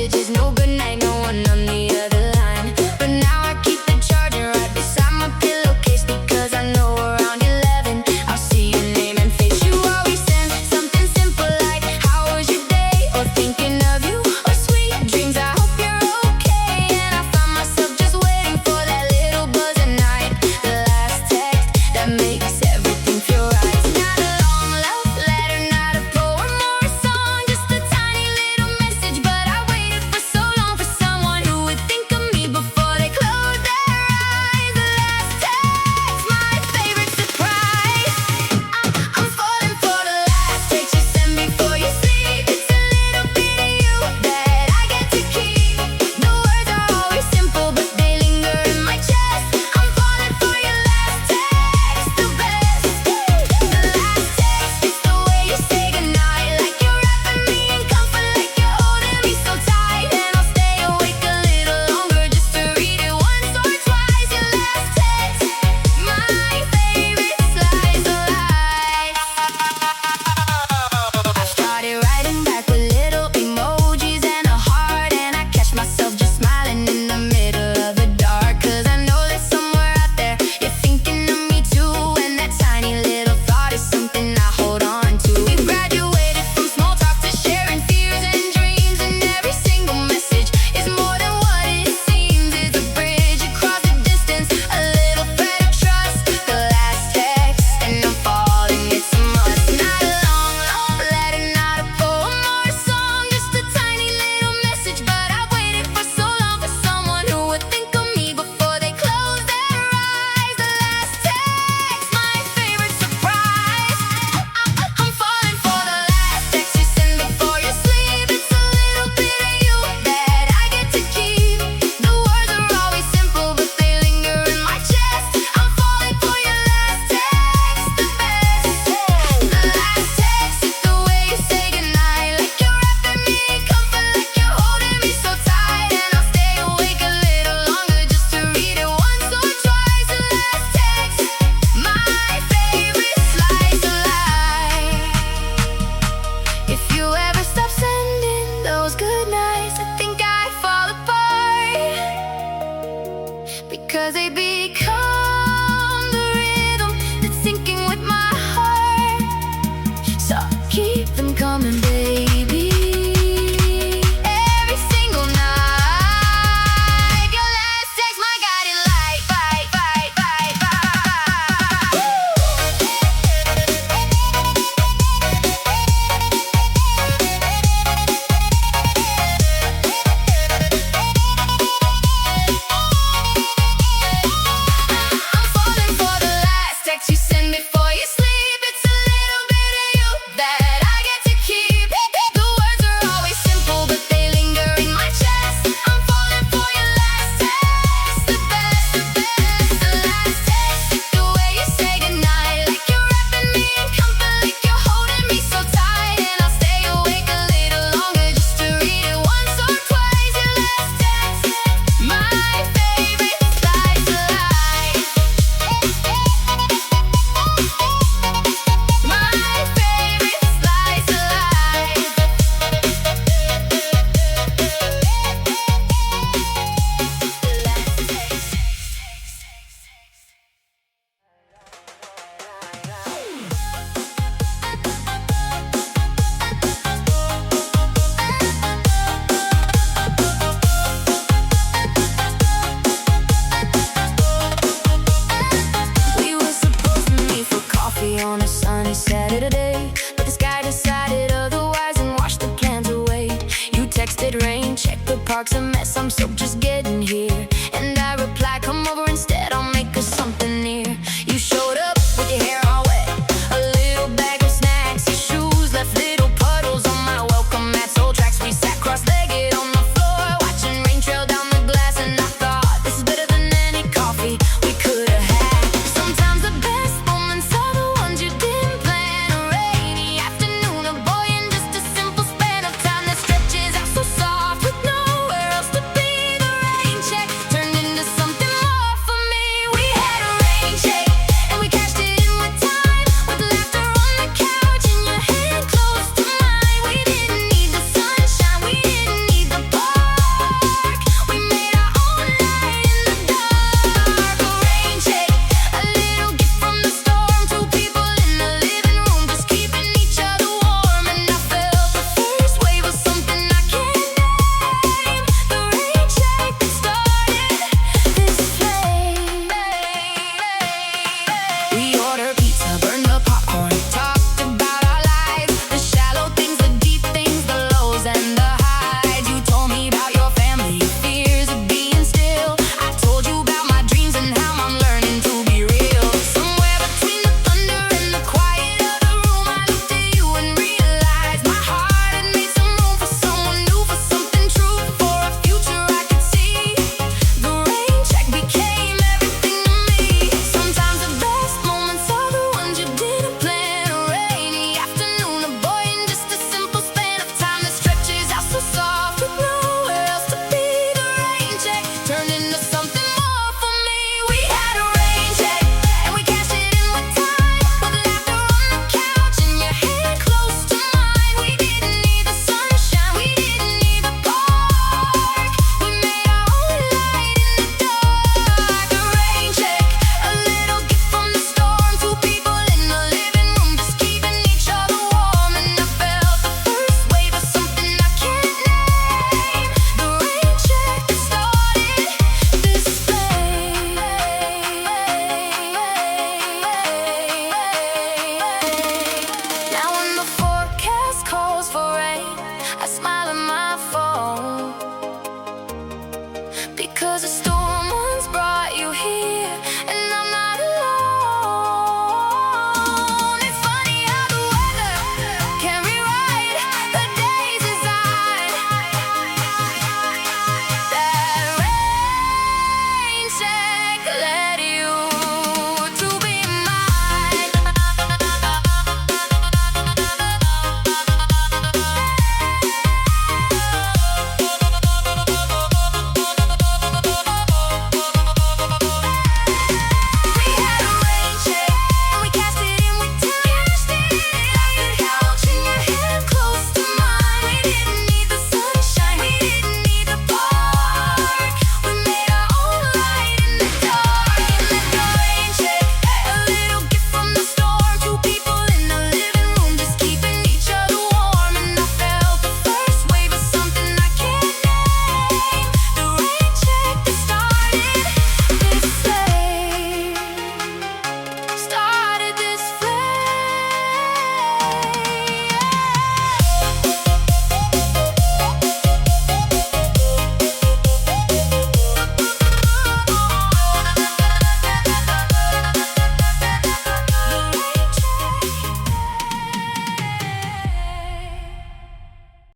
messages, no good night, no one on the other line. But now I keep the charger right beside my pillowcase because I know around 11 I'll see your name and face. You always send something simple like how was your day, or thinking of you, or sweet dreams. I hope you're okay, and I find myself just waiting for that little buzz at night, the last text that makes everything feel right. It's not a long love letter, not a poem or a song, just a tiny little message, but I waited for so long for someone who would think of me before they close their eyes. The last text, my favorite surprise. I'm falling for the last text you send before you sleep. It's a little bit of you that I get to keep. The words are always simple, but they linger in my chest. I'm falling for your last text, the best. The last text, it's the way you say goodnight, like you're wrapping me in comfort, like you're holding me so tight. And I'll stay awake a little longer just to read it once or twice. Your last text, my favorite slice of life. I started writing back with little emojis and a heart, and I catch myself just smiling in the middle of the dark, 'cause I know that somewhere out there you're thinking of me too, and that tiny little thought is something I hold on to. We graduated from small talk to sharing fears and dreams, and every single message is more than what it seems. It's a bridge across the distance, a little thread of trust, the last text, and I'm falling, it's a must. Not a long letter, not a poem or a song, just a tiny little message, but I waited for so long for someone who would think of me before they close their eyes. The last text, my favorite surprise. I'm falling for the last text you send before you sleep. It's a little bit of you that I get to keep. The words are always simple, but they linger in my chest. I'm falling for your last text, the best. The last text, it's the way you say goodnight, like you're wrapping me in comfort, like you're holding me so tight. And I'll stay awake a little longer just to read it once or twice. The last text, my favorite slice of life. If you ever stop sending those good nights, I think I fall apart, because they become the rhythm that's syncing with my heart. So keep them coming, baby, every single night. Your last text, my guiding light, fight, fight, fight, fight. I'm falling for the last text you send before you sleep. It's a little bit of you that I get to keep. The words are always simple, but they linger in my chest. I'm falling for your last text, the best, the best. The last text, it's the way you say goodnight, like you're wrapping me in comfort, like you're holding me so tight. And I'll stay awake a little longer just to read it once or twice. Your last text, my favorite slice of life. My favorite slice of life. We were supposed to meet for coffee on a sunny Saturday, but the sky decided otherwise and washed the plans away. You texted rain, check the park's a mess, I'm soaked, just